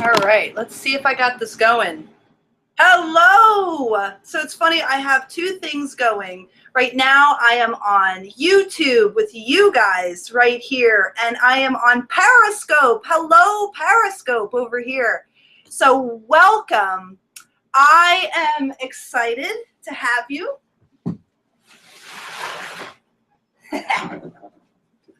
All right, let's see if I got this going. Hello! So it's funny, I have two things going. Right now, I am on YouTube with you guys right here, and I am on Periscope. Hello, Periscope over here. So welcome. I am excited to have you. And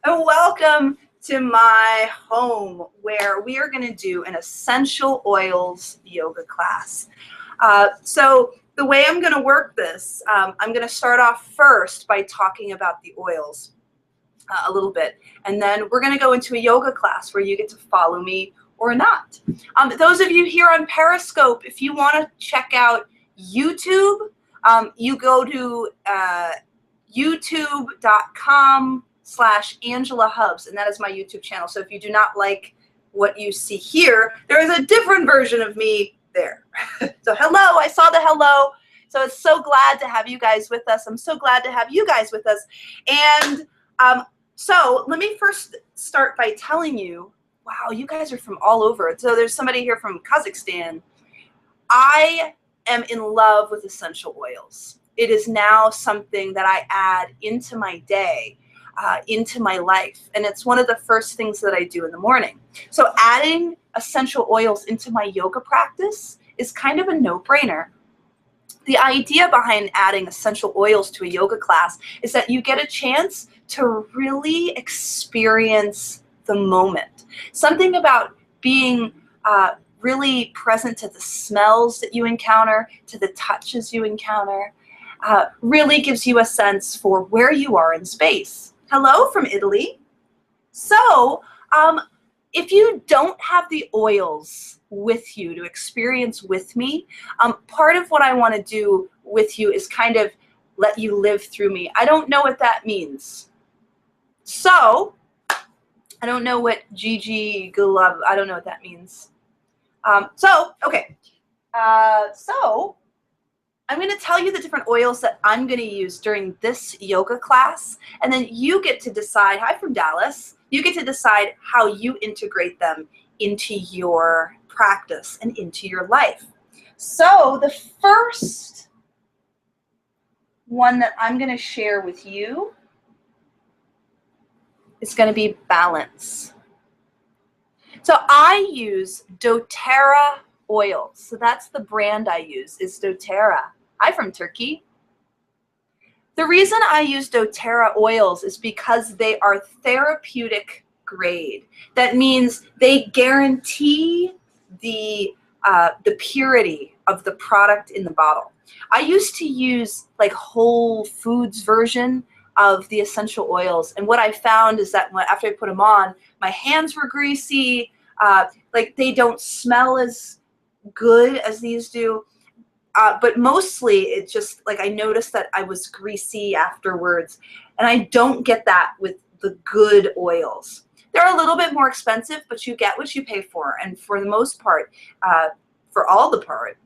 welcome to my home, where we are going to do an essential oils yoga class. So the way I'm going to work this, I'm going to start off first by talking about the oils a little bit, and then we're going to go into a yoga class where you get to follow me or not. Those of you here on Periscope, if you want to check out YouTube, you go to youtube.com/Angela Hubbs, and that is my YouTube channel. So if you do not like what you see here, there is a different version of me there. So hello, I saw the hello. So it's so glad to have you guys with us. I'm so glad to have you guys with us. And so let me first start by telling you, wow, you guys are from all over. So there's somebody here from Kazakhstan. I am in love with essential oils. It is now something that I add into my day, into my life. And it's one of the first things that I do in the morning. So adding essential oils into my yoga practice is kind of a no-brainer. The idea behind adding essential oils to a yoga class is that you get a chance to really experience the moment. Something about being really present to the smells that you encounter, to the touches you encounter, really gives you a sense for where you are in space. Hello from Italy. So if you don't have the oils with you to experience with me, part of what I want to do with you is kind of let you live through me. I don't know what that means. So I don't know what Gigi Gulab, I don't know what that means. Okay. So I'm going to tell you the different oils that I'm going to use during this yoga class, and then you get to decide, hi from Dallas, you get to decide how you integrate them into your practice and into your life. So the first one that I'm going to share with you is going to be Balance. So I use doTERRA oils. So that's the brand I use, is doTERRA. I'm from Turkey. The reason I use doTERRA oils is because they are therapeutic grade. That means they guarantee the purity of the product in the bottle. I used to use like Whole Foods version of the essential oils, and what I found is that after I put them on, my hands were greasy, like they don't smell as good as these do, but mostly it just, like, I noticed that I was greasy afterwards, and I don't get that with the good oils. They're a little bit more expensive, but you get what you pay for, and for the most part, for all the part,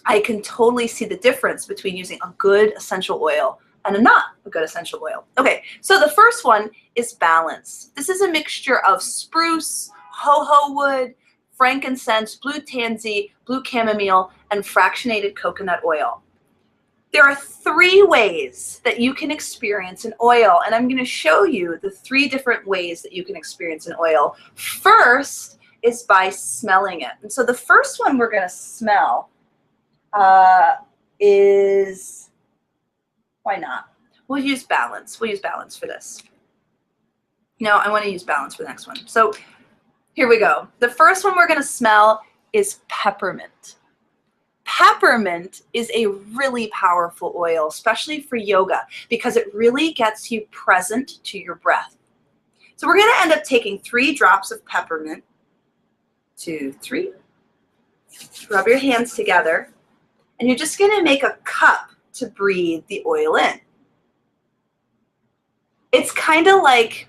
I can totally see the difference between using a good essential oil and a not a good essential oil. Okay, so the first one is Balance. This is a mixture of spruce, ho-ho wood, frankincense, blue tansy, blue chamomile, and fractionated coconut oil. There are 3 ways that you can experience an oil, and I'm going to show you the 3 different ways that you can experience an oil. First is by smelling it. And so the first one we're going to smell is, why not? We'll use Balance. We'll use Balance for this. No, I want to use Balance for the next one. So here we go. The first one we're going to smell is Peppermint. Peppermint is a really powerful oil, especially for yoga, because it really gets you present to your breath. So we're going to end up taking 3 drops of peppermint. 2, 3. Rub your hands together, and you're just going to make a cup to breathe the oil in. It's kind of like,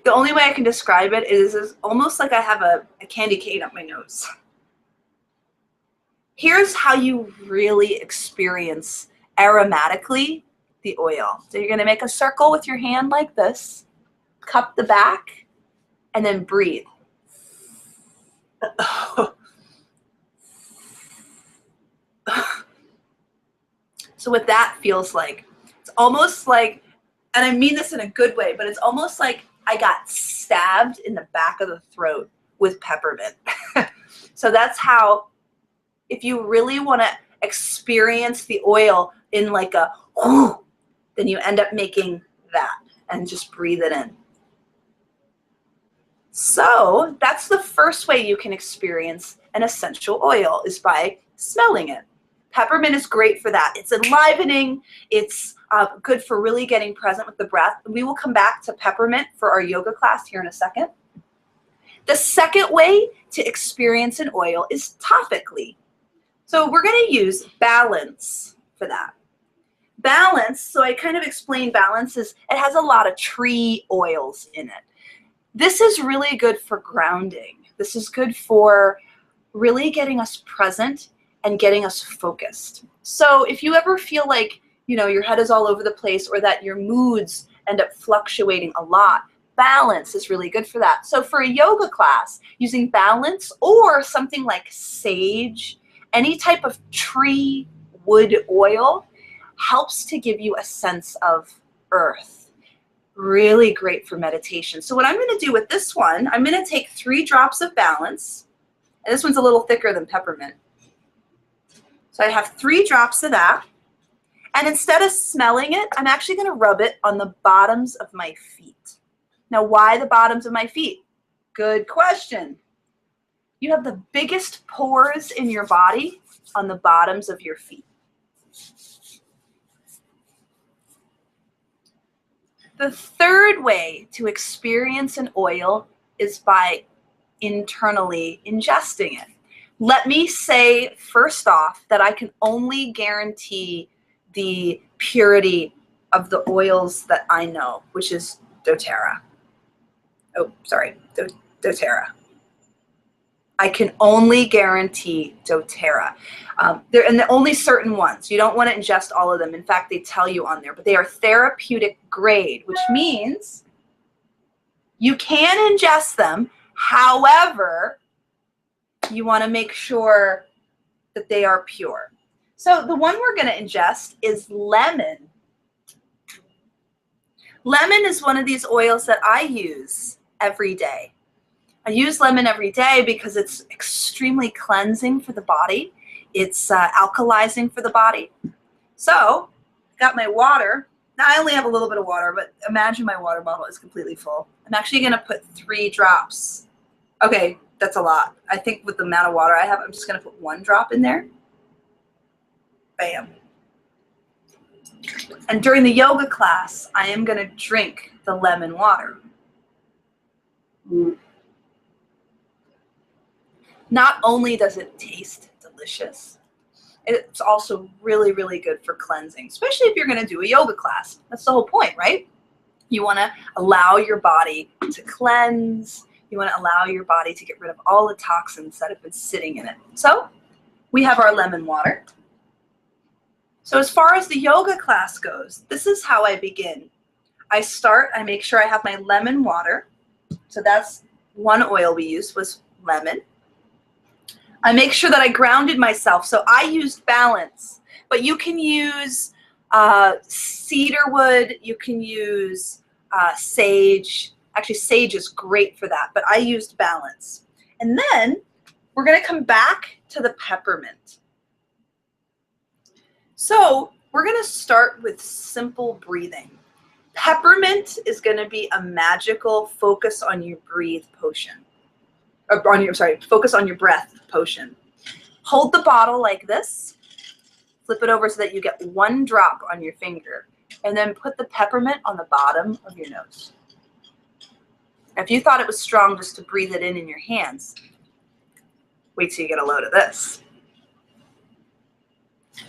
the only way I can describe it is almost like I have a candy cane up my nose. Here's how you really experience aromatically the oil. So you're going to make a circle with your hand like this, cup the back, and then breathe. So what that feels like, it's almost like, and I mean this in a good way, but it's almost like I got stabbed in the back of the throat with peppermint. So that's how, if you really want to experience the oil in like a whoo, then you end up making that and just breathe it in. So that's the first way you can experience an essential oil, is by smelling it. Peppermint is great for that. It's enlivening. It's good for really getting present with the breath. We will come back to peppermint for our yoga class here in a second. The second way to experience an oil is topically. So we're going to use Balance for that. Balance, so I kind of explained Balance, is it has a lot of tree oils in it. This is really good for grounding. This is good for really getting us present and getting us focused. So if you ever feel like, you know, your head is all over the place, or that your moods end up fluctuating a lot, Balance is really good for that. So for a yoga class, using Balance or something like sage, any type of tree wood oil, helps to give you a sense of earth. Really great for meditation. So what I'm going to do with this one, I'm going to take 3 drops of Balance. And this one's a little thicker than peppermint. So I have 3 drops of that. And instead of smelling it, I'm actually going to rub it on the bottoms of my feet. Now, why the bottoms of my feet? Good question. You have the biggest pores in your body on the bottoms of your feet. The third way to experience an oil is by internally ingesting it. Let me say first off that I can only guarantee the purity of the oils that I know, which is doTERRA. Oh, sorry, doTERRA. I can only guarantee doTERRA. And they're only certain ones. You don't want to ingest all of them. In fact, they tell you on there, but they are therapeutic grade, which means you can ingest them. However, you want to make sure that they are pure. So the one we're going to ingest is lemon. Lemon is one of these oils that I use every day. I use lemon every day because it's extremely cleansing for the body. It's alkalizing for the body. So, got my water. Now, I only have a little bit of water, but imagine my water bottle is completely full. I'm actually going to put 3 drops. Okay, that's a lot. I think with the amount of water I have, I'm just going to put 1 drop in there. Bam. And during the yoga class, I am going to drink the lemon water. Not only does it taste delicious, it's also really, really good for cleansing, especially if you're going to do a yoga class. That's the whole point, right? You want to allow your body to cleanse. You want to allow your body to get rid of all the toxins that have been sitting in it. So we have our lemon water. So as far as the yoga class goes, this is how I begin. I make sure I have my lemon water. So that's one oil we used, was lemon. I make sure that I grounded myself. So I used Balance, but you can use cedarwood, you can use sage. Actually, sage is great for that, but I used Balance. And then we're going to come back to the peppermint. So we're going to start with simple breathing. Peppermint is going to be a magical focus on your breathe potion. Focus on your breath potion. Hold the bottle like this. Flip it over so that you get 1 drop on your finger. And then put the peppermint on the bottom of your nose. Now, if you thought it was strong just to breathe it in your hands, wait till you get a load of this.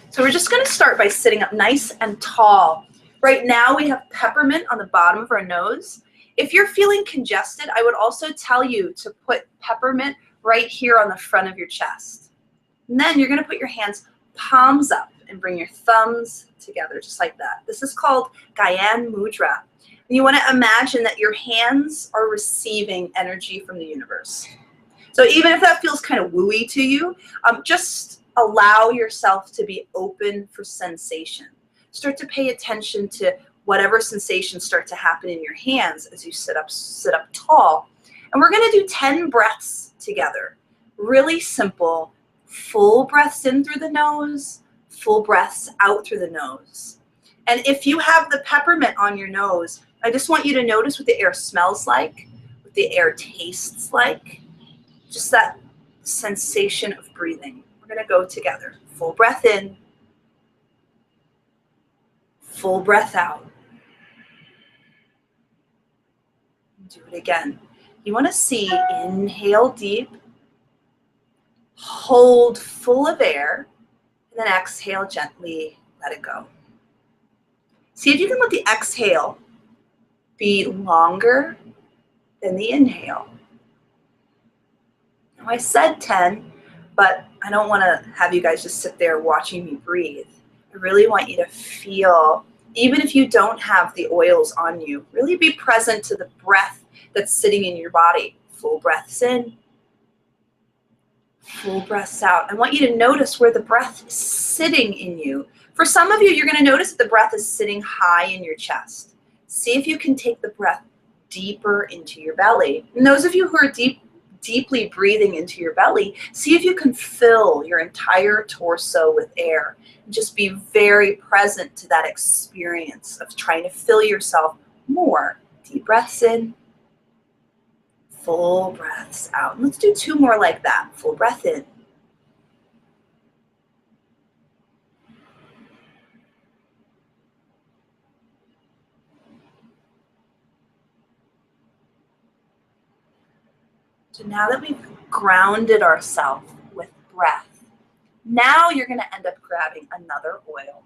So we're just going to start by sitting up nice and tall. Right now we have peppermint on the bottom of our nose. If you're feeling congested, I would also tell you to put peppermint right here on the front of your chest. And then you're going to put your hands palms up and bring your thumbs together just like that. This is called Gyan Mudra. And you want to imagine that your hands are receiving energy from the universe. So even if that feels kind of wooey to you, just allow yourself to be open for sensation. Start to pay attention to whatever sensations start to happen in your hands as you sit up tall. And we're going to do 10 breaths together. Really simple. Full breaths in through the nose, full breaths out through the nose. And if you have the peppermint on your nose, I just want you to notice what the air smells like, what the air tastes like, just that sensation of breathing. We're going to go together. Full breath in, full breath out. Do it again. You want to see, inhale deep, hold full of air, and then exhale gently, let it go. See if you can let the exhale be longer than the inhale. Now I said 10, but I don't want to have you guys just sit there watching me breathe. I really want you to feel, even if you don't have the oils on you, really be present to the breath that's sitting in your body. Full breaths in, full breaths out. I want you to notice where the breath is sitting in you. For some of you, you're going to notice that the breath is sitting high in your chest. See if you can take the breath deeper into your belly. And those of you who are deeply breathing into your belly, see if you can fill your entire torso with air. And just be very present to that experience of trying to fill yourself more. Deep breaths in, full breaths out. Let's do 2 more like that. Full breath in. So now that we've grounded ourselves with breath, now you're going to end up grabbing another oil.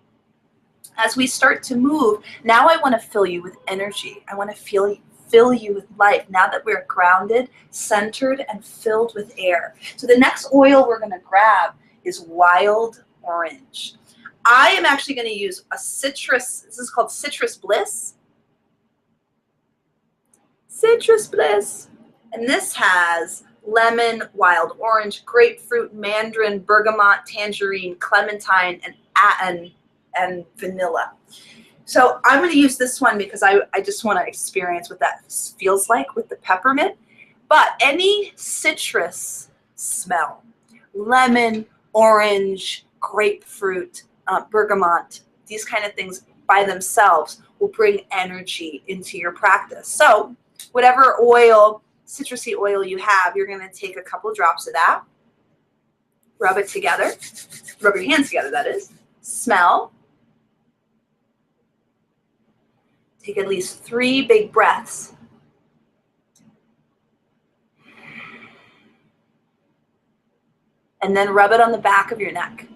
As we start to move, now I want to fill you with energy. I want to fill you with life now that we're grounded, centered, and filled with air. So the next oil we're going to grab is wild orange. I am actually going to use a citrus. This is called Citrus Bliss. Citrus Bliss. And this has lemon, wild orange, grapefruit, mandarin, bergamot, tangerine, clementine, and vanilla. So I'm going to use this one because I just want to experience what that feels like with the peppermint. But any citrus smell, lemon, orange, grapefruit, bergamot, these kind of things by themselves will bring energy into your practice. So whatever oil, citrusy oil you have, you're going to take a couple drops of that, rub it together, rub your hands together, that is, smell, take at least 3 big breaths, and then rub it on the back of your neck.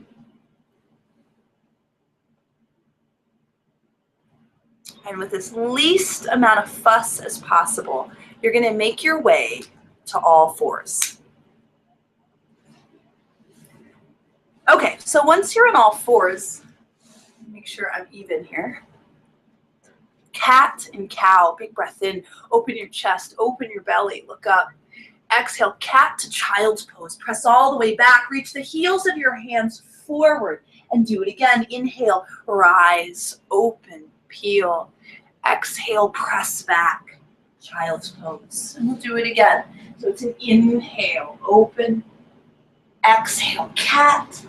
And with as least amount of fuss as possible, you're going to make your way to all 4s. Okay, so once you're in all 4s, make sure I'm even here. Cat and cow, big breath in, open your chest, open your belly, look up. Exhale, cat to child's pose. Press all the way back, reach the heels of your hands forward, and do it again. Inhale, rise, open, peel. Exhale, press back, child's pose. And we'll do it again. So it's an inhale, open. Exhale, cat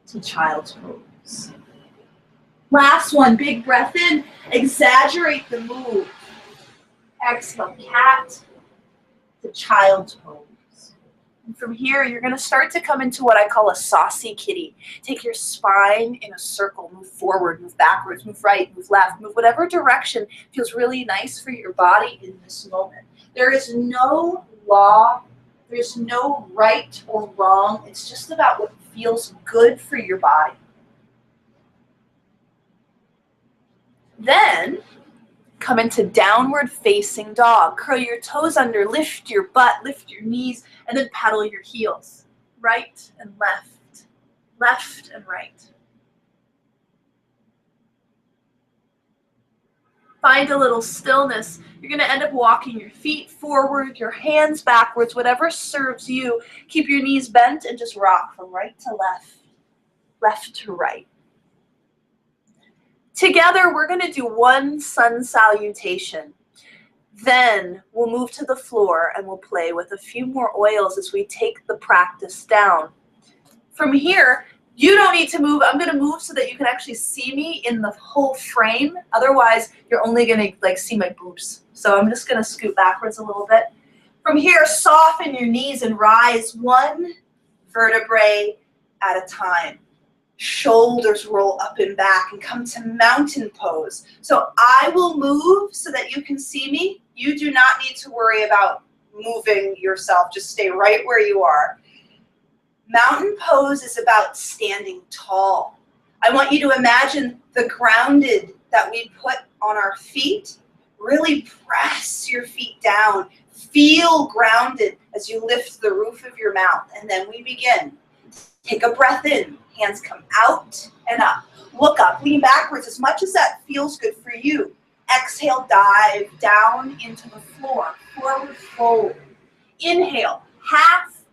to child's pose. Last one, big breath in, exaggerate the move. Exhale, cat to child's pose. And from here, you're going to start to come into what I call a saucy kitty. Take your spine in a circle, move forward, move backwards, move right, move left, move whatever direction feels really nice for your body in this moment. There is no law, there's no right or wrong. It's just about what feels good for your body. Then come into downward facing dog. Curl your toes under, lift your butt, lift your knees, and then pedal your heels. Right and left, left and right. Find a little stillness. You're going to end up walking your feet forward, your hands backwards, whatever serves you. Keep your knees bent and just rock from right to left, left to right. Together, we're going to do one sun salutation. Then we'll move to the floor and we'll play with a few more oils as we take the practice down. From here, you don't need to move. I'm going to move so that you can actually see me in the whole frame. Otherwise, you're only going to see my boobs. So I'm just going to scoot backwards a little bit. From here, soften your knees and rise one vertebrae at a time. Shoulders roll up and back and come to mountain pose. So I will move so that you can see me. You do not need to worry about moving yourself. Just stay right where you are. Mountain pose is about standing tall. I want you to imagine the grounded that we put on our feet. Really press your feet down. Feel grounded as you lift the roof of your mouth. And then we begin. Take a breath in. Hands come out and up. Look up. Lean backwards as much as that feels good for you. Exhale, dive down into the floor. Forward fold. Inhale, half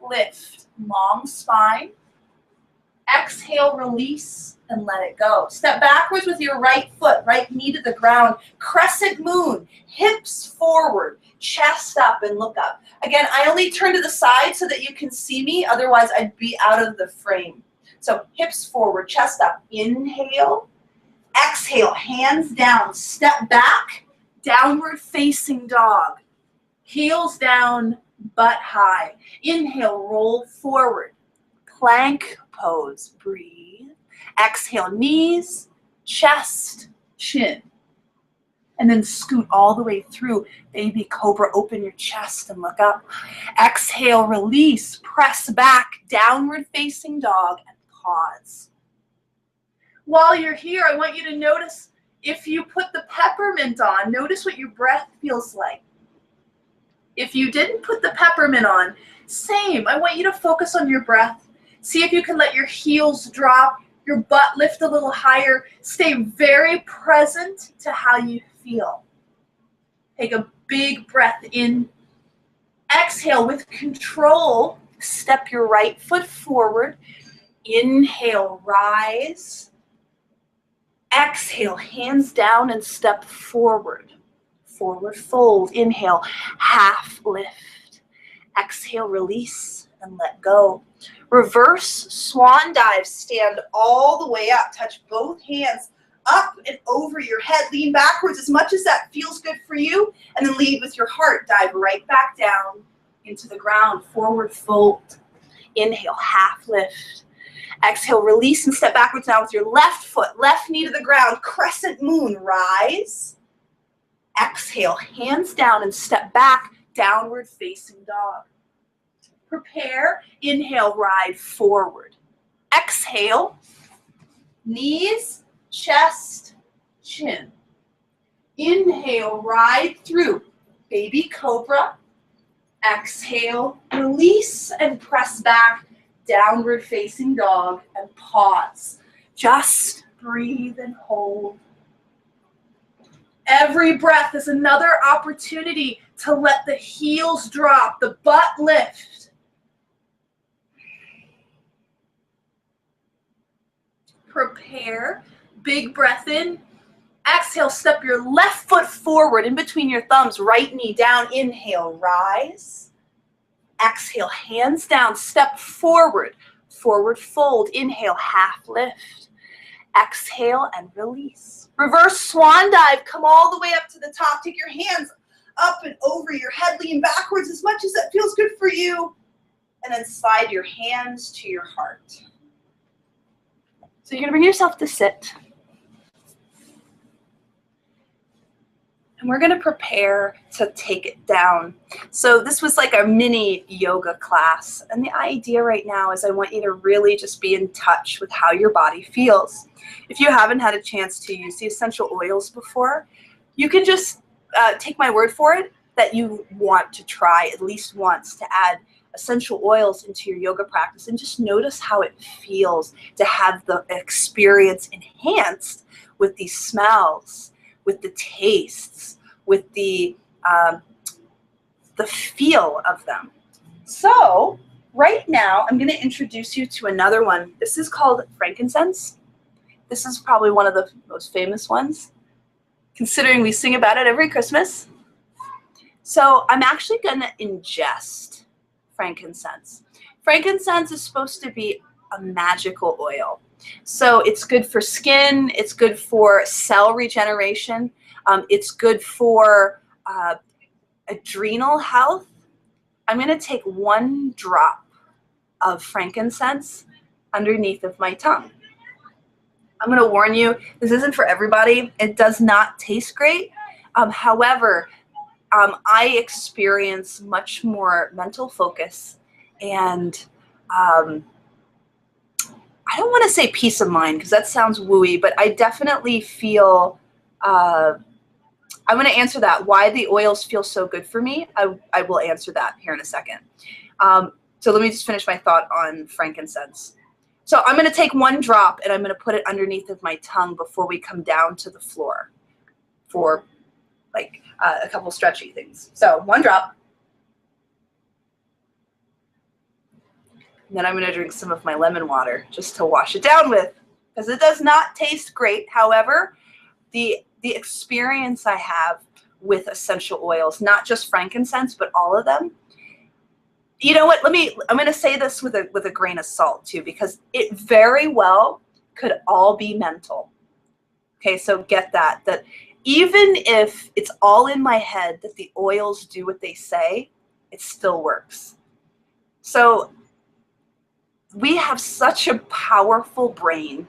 lift. Long spine. Exhale, release, and let it go. Step backwards with your right foot, right knee to the ground. Crescent moon, hips forward, chest up, and look up. Again, I only turn to the side so that you can see me. Otherwise, I'd be out of the frame. So hips forward, chest up. Inhale. Exhale, hands down. Step back, downward facing dog. Heels down, butt high. Inhale, roll forward. Plank pose. Breathe. Exhale, knees, chest, chin. And then scoot all the way through. Baby cobra, open your chest and look up. Exhale, release, press back, downward facing dog, and pause. While you're here, I want you to notice if you put the peppermint on, notice what your breath feels like. If you didn't put the peppermint on, same. I want you to focus on your breath. See if you can let your heels drop, your butt lift a little higher. Stay very present to how you feel. Take a big breath in. Exhale with control. Step your right foot forward. Inhale, rise. Exhale, hands down and step forward. Forward fold. Inhale, half lift. Exhale, release and let go. Reverse swan dive. Stand all the way up. Touch both hands up and over your head. Lean backwards as much as that feels good for you. And then lead with your heart. Dive right back down into the ground. Forward fold. Inhale, half lift. Exhale, release and step backwards now with your left foot. Left knee to the ground. Crescent moon. Rise. Exhale, hands down and step back. Downward facing dog. Prepare. Inhale, ride forward. Exhale, knees, chest, chin. Inhale, ride through. Baby cobra. Exhale, release and press back. Downward facing dog and pause. Just breathe and hold. Every breath is another opportunity to let the heels drop, the butt lift. Prepare. Big breath in. Exhale, step your left foot forward in between your thumbs, right knee down. Inhale, rise. Exhale, hands down, step forward. Forward fold. Inhale, half lift. Exhale and release. Reverse swan dive. Come all the way up to the top. Take your hands up and over your head. Lean backwards as much as that feels good for you. And then slide your hands to your heart. So you're going to bring yourself to sit. And we're going to prepare to take it down. So this was like a mini yoga class. And the idea right now is I want you to really just be in touch with how your body feels. If you haven't had a chance to use the essential oils before, you can just take my word for it that you want to try at least once to add essential oils into your yoga practice and just notice how it feels to have the experience enhanced with these smells, with the tastes, with the feel of them. So right now, I'm going to introduce you to another one. This is called frankincense. This is probably one of the most famous ones, considering we sing about it every Christmas. So I'm actually going to ingest frankincense. Frankincense is supposed to be a magical oil. So it's good for skin. It's good for cell regeneration. It's good for adrenal health. I'm going to take 1 drop of frankincense underneath of my tongue. I'm going to warn you, this isn't for everybody. It does not taste great. However, I experience much more mental focus and I don't want to say peace of mind because that sounds wooey, but I definitely feel, I'm going to answer that. Why the oils feel so good for me, I will answer that here in a second. So let me just finish my thought on frankincense. So I'm going to take 1 drop and I'm going to put it underneath of my tongue before we come down to the floor for like a couple stretchy things. So 1 drop. And then I'm going to drink some of my lemon water just to wash it down with, because it does not taste great. However, the experience I have with essential oils, not just frankincense, but all of them, you know what, I'm going to say this with a grain of salt too, because it very well could all be mental. Okay, so get that even if it's all in my head that the oils do what they say, it still works. So we have such a powerful brain.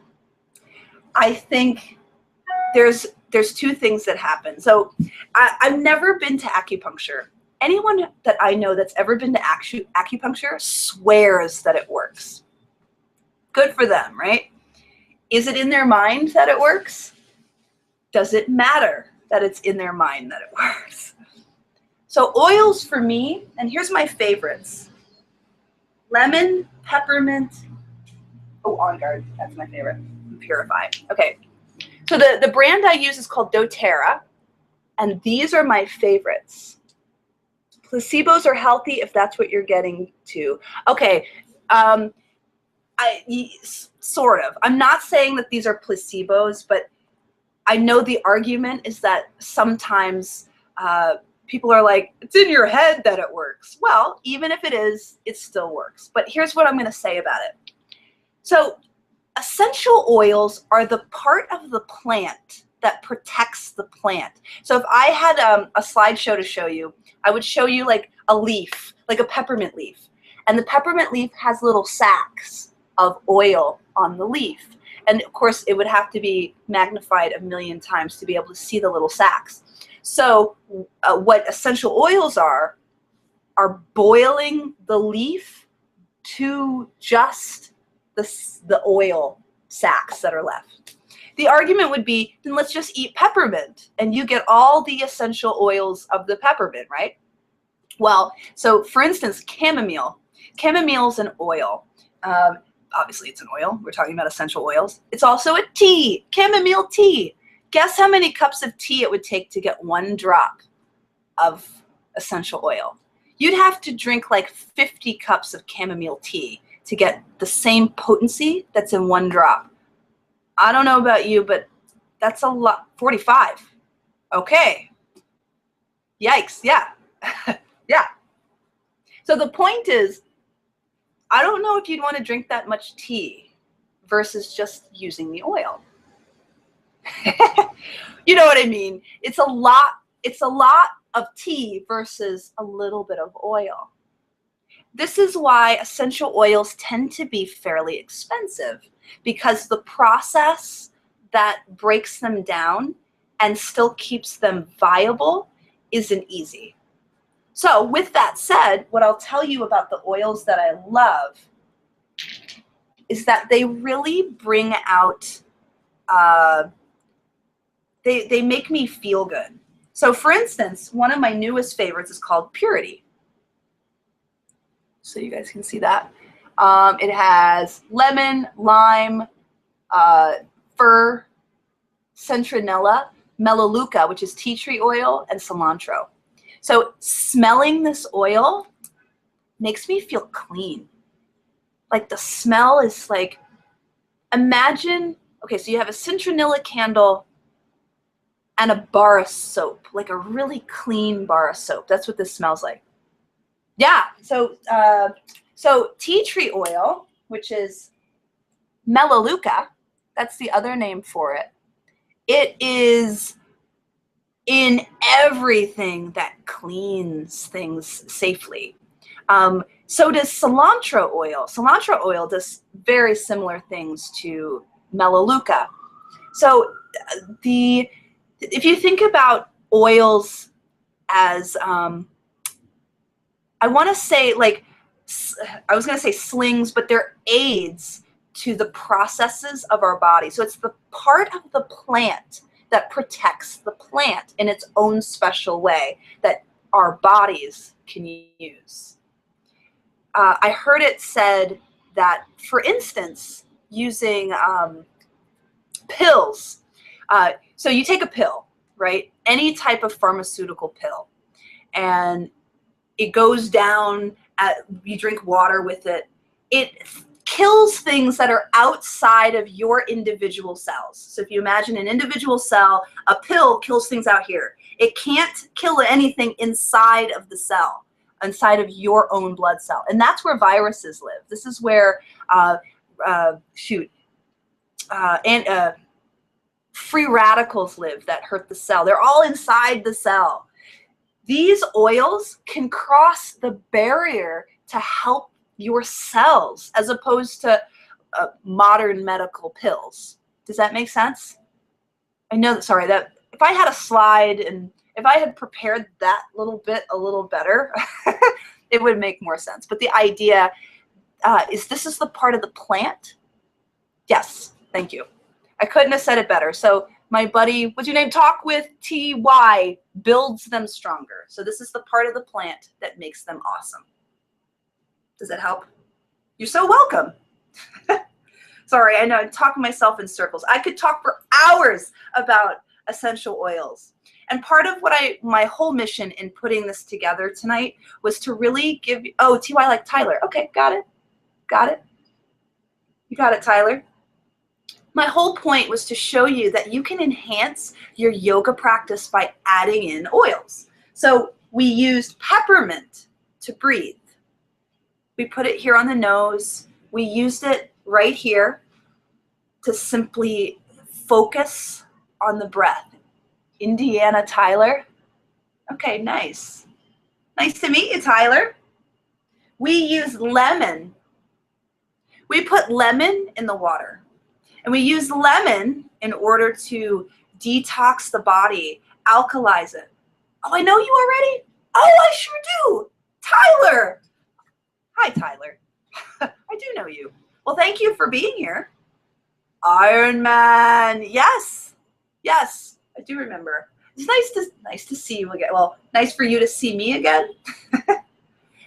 I think there's 2 things that happen. So I've never been to acupuncture. Anyone that I know that's ever been to acupuncture swears that it works. Good for them, right? Is it in their mind that it works? Does it matter that it's in their mind that it works? So oils for me, and here's my favorites. Lemon, peppermint, On Guard, that's my favorite. Purify. Okay, so the brand I use is called doTERRA, and these are my favorites. Placebos are healthy if that's what you're getting to. Okay, sort of. I'm not saying that these are placebos, but I know the argument is that sometimes people are like, it's in your head that it works. Well, even if it is, it still works. But here's what I'm going to say about it. So essential oils are the part of the plant that protects the plant. So if I had a slideshow to show you, I would show you like a leaf, like a peppermint leaf. And the peppermint leaf has little sacs of oil on the leaf. And of course, it would have to be magnified 1,000,000 times to be able to see the little sacs. So what essential oils are boiling the leaf to just the oil sacs that are left. The argument would be, then let's just eat peppermint and you get all the essential oils of the peppermint, right? Well, so for instance, chamomile. Chamomile is an oil. Obviously, it's an oil. We're talking about essential oils. It's also a tea, chamomile tea. Guess how many cups of tea it would take to get 1 drop of essential oil? You'd have to drink like 50 cups of chamomile tea to get the same potency that's in 1 drop. I don't know about you, but that's a lot. 45. Okay. Yikes. Yeah. Yeah. So the point is, I don't know if you'd want to drink that much tea versus just using the oil. You know what I mean? It's a lot of tea versus a little bit of oil. This is why essential oils tend to be fairly expensive, because the process that breaks them down and still keeps them viable isn't easy. So with that said, what I'll tell you about the oils that I love is that they really bring out, they make me feel good. So for instance, one of my newest favorites is called Purity. So you guys can see that. It has lemon, lime, fir, citronella, melaleuca, which is tea tree oil, and cilantro. So smelling this oil makes me feel clean. Like the smell is like, imagine, okay, so you have a citronella candle and a bar of soap, like a really clean bar of soap. That's what this smells like. Yeah, so tea tree oil, which is melaleuca, that's the other name for it. It is in everything that cleans things safely. So does cilantro oil. Cilantro oil does very similar things to melaleuca. So if you think about oils as, I want to say like, I was going to say slings, but they're aids to the processes of our body. So it's the part of the plant that protects the plant in its own special way that our bodies can use. I heard it said that, for instance, using pills. So you take a pill, right? Any type of pharmaceutical pill, and it goes down, you drink water with it. It kills things that are outside of your individual cells. So if you imagine an individual cell, a pill kills things out here. It can't kill anything inside of the cell, inside of your own blood cell. And that's where viruses live. This is where, free radicals live that hurt the cell. They're all inside the cell. These oils can cross the barrier to help your cells, as opposed to modern medical pills. Does that make sense? I know, sorry, that if I had a slide and if I had prepared that little bit a little better, it would make more sense. But the idea is, this is the part of the plant. Yes, thank you. I couldn't have said it better. So my buddy, what's your name? Talk with TY builds them stronger. So this is the part of the plant that makes them awesome. Does that help? You're so welcome. Sorry, I know I'm talking myself in circles. I could talk for hours about essential oils. And part of what my whole mission in putting this together tonight was to really give you, oh, TY like Tyler. Okay, got it. Got it. You got it, Tyler. My whole point was to show you that you can enhance your yoga practice by adding in oils. So we used peppermint to breathe. We put it here on the nose. We used it right here to simply focus on the breath. Indiana Tyler. Okay, nice. Nice to meet you, Tyler. We use lemon. We put lemon in the water. And we use lemon in order to detox the body, alkalize it. Oh, I know you already? Oh, I sure do. Tyler. Hi, Tyler. I do know you. Well, thank you for being here. Iron Man. Yes. Yes, I do remember. It's nice to see you again. Well, nice for you to see me again.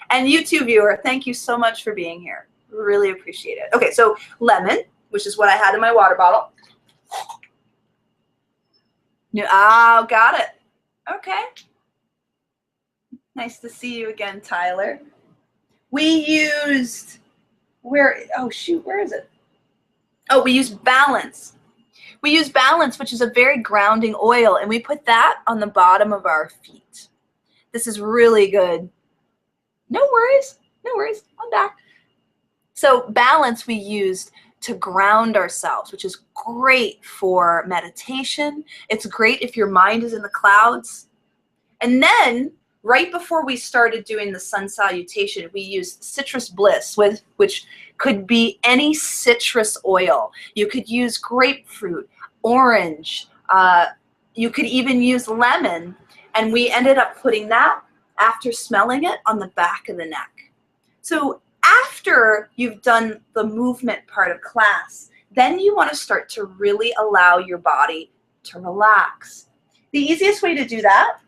And you too, viewer, thank you so much for being here. Really appreciate it. Okay, so lemon, which is what I had in my water bottle. Oh, got it. Okay. Nice to see you again, Tyler. We used, oh shoot, where is it? Oh, we used Balance. We use Balance, which is a very grounding oil, and we put that on the bottom of our feet. This is really good. No worries, no worries, I'm back. So Balance we used to ground ourselves, which is great for meditation. It's great if your mind is in the clouds. And then right before we started doing the sun salutation, we used Citrus Bliss, which could be any citrus oil. You could use grapefruit, orange, you could even use lemon, and we ended up putting that, after smelling it, on the back of the neck. So after you've done the movement part of class, then you want to start to really allow your body to relax. The easiest way to do that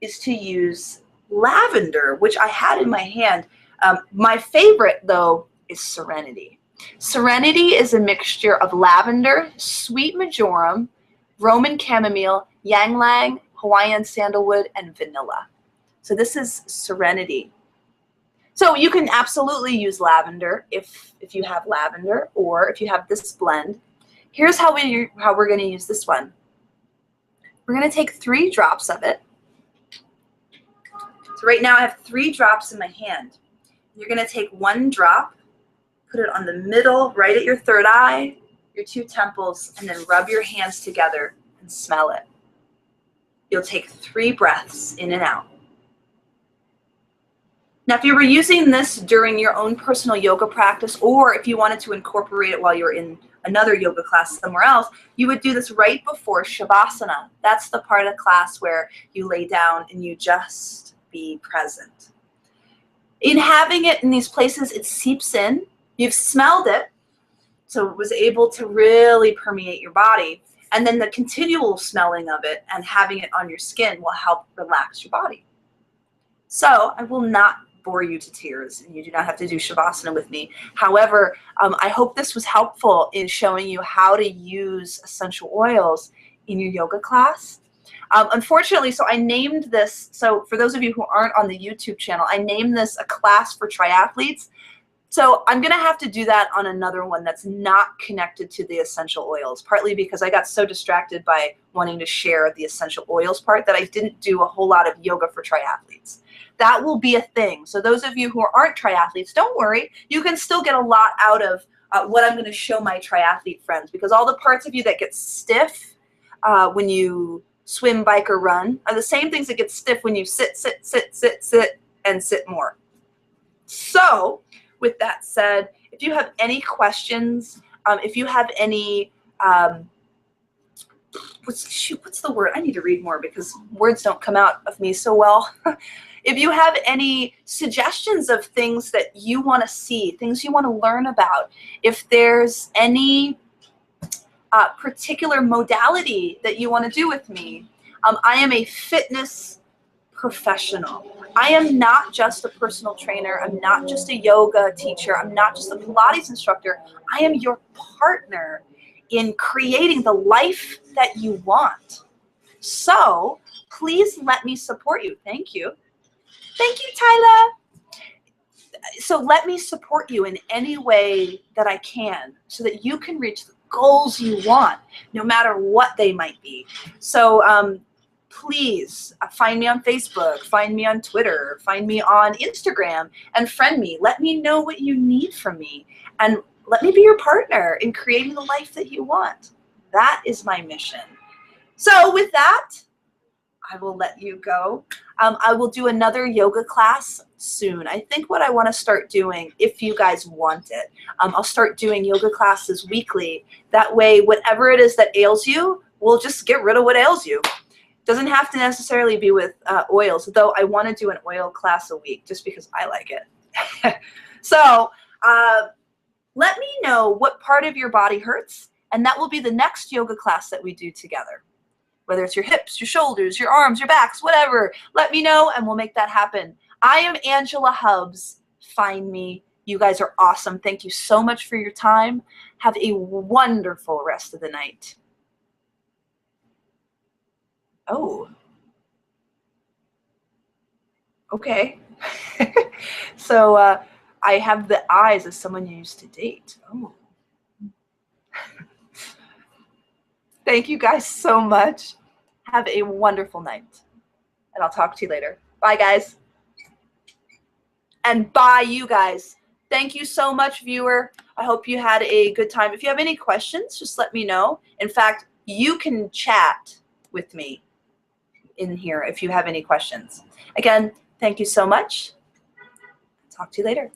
is to use lavender, which I had in my hand. My favorite, though, is Serenity. Serenity is a mixture of lavender, sweet marjoram, Roman chamomile, ylang-ylang, Hawaiian sandalwood, and vanilla. So this is serenity. So you can absolutely use lavender if you have lavender, or if you have this blend. Here's how we're going to use this one. We're going to take 3 drops of it. So right now I have 3 drops in my hand. You're going to take 1 drop, put it on the middle, right at your third eye, your 2 temples, and then rub your hands together and smell it. You'll take 3 breaths in and out. Now, if you were using this during your own personal yoga practice, or if you wanted to incorporate it while you're in another yoga class somewhere else, you would do this right before Shavasana. That's the part of the class where you lay down and you just be present. In having it in these places, it seeps in. You've smelled it, so it was able to really permeate your body. And then the continual smelling of it and having it on your skin will help relax your body. So I will not bore you to tears, and you do not have to do Shavasana with me. However, I hope this was helpful in showing you how to use essential oils in your yoga class. Unfortunately, so I named this, so for those of you who aren't on the YouTube channel, I named this a class for triathletes. So I'm going to have to do that on another one that's not connected to the essential oils, partly because I got so distracted by wanting to share the essential oils part that I didn't do a whole lot of yoga for triathletes. That will be a thing. So those of you who aren't triathletes, don't worry. You can still get a lot out of what I'm going to show my triathlete friends, because all the parts of you that get stiff when you swim, bike, or run are the same things that get stiff when you sit, and sit more. So with that said, if you have any questions, if you have any, what's the word? I need to read more because words don't come out of me so well. If you have any suggestions of things that you want to see, things you want to learn about, if there's any particular modality that you want to do with me, I am a fitness professional. I am not just a personal trainer. I'm not just a yoga teacher. I'm not just a Pilates instructor. I am your partner in creating the life that you want. So please let me support you. Thank you. Thank you, Tyler. So let me support you in any way that I can so that you can reach the goals you want, no matter what they might be. So please find me on Facebook, find me on Twitter, find me on Instagram, and friend me. Let me know what you need from me, and let me be your partner in creating the life that you want. That is my mission. So with that, I will let you go. I will do another yoga class soon. I think what I want to start doing, if you guys want it, I'll start doing yoga classes weekly. That way, whatever it is that ails you, we'll just get rid of what ails you. Doesn't have to necessarily be with oils, though I want to do an oil class a week just because I like it. So let me know what part of your body hurts, and that will be the next yoga class that we do together. Whether it's your hips, your shoulders, your arms, your backs, whatever, let me know and we'll make that happen. I am Angela Hubbs. Find me. You guys are awesome. Thank you so much for your time. Have a wonderful rest of the night. Oh. Okay. So I have the eyes of someone you used to date. Oh. Thank you guys so much. Have a wonderful night. And I'll talk to you later. Bye, guys. And bye, you guys. Thank you so much, viewer. I hope you had a good time. If you have any questions, just let me know. In fact, you can chat with me in here if you have any questions. Again, thank you so much. Talk to you later.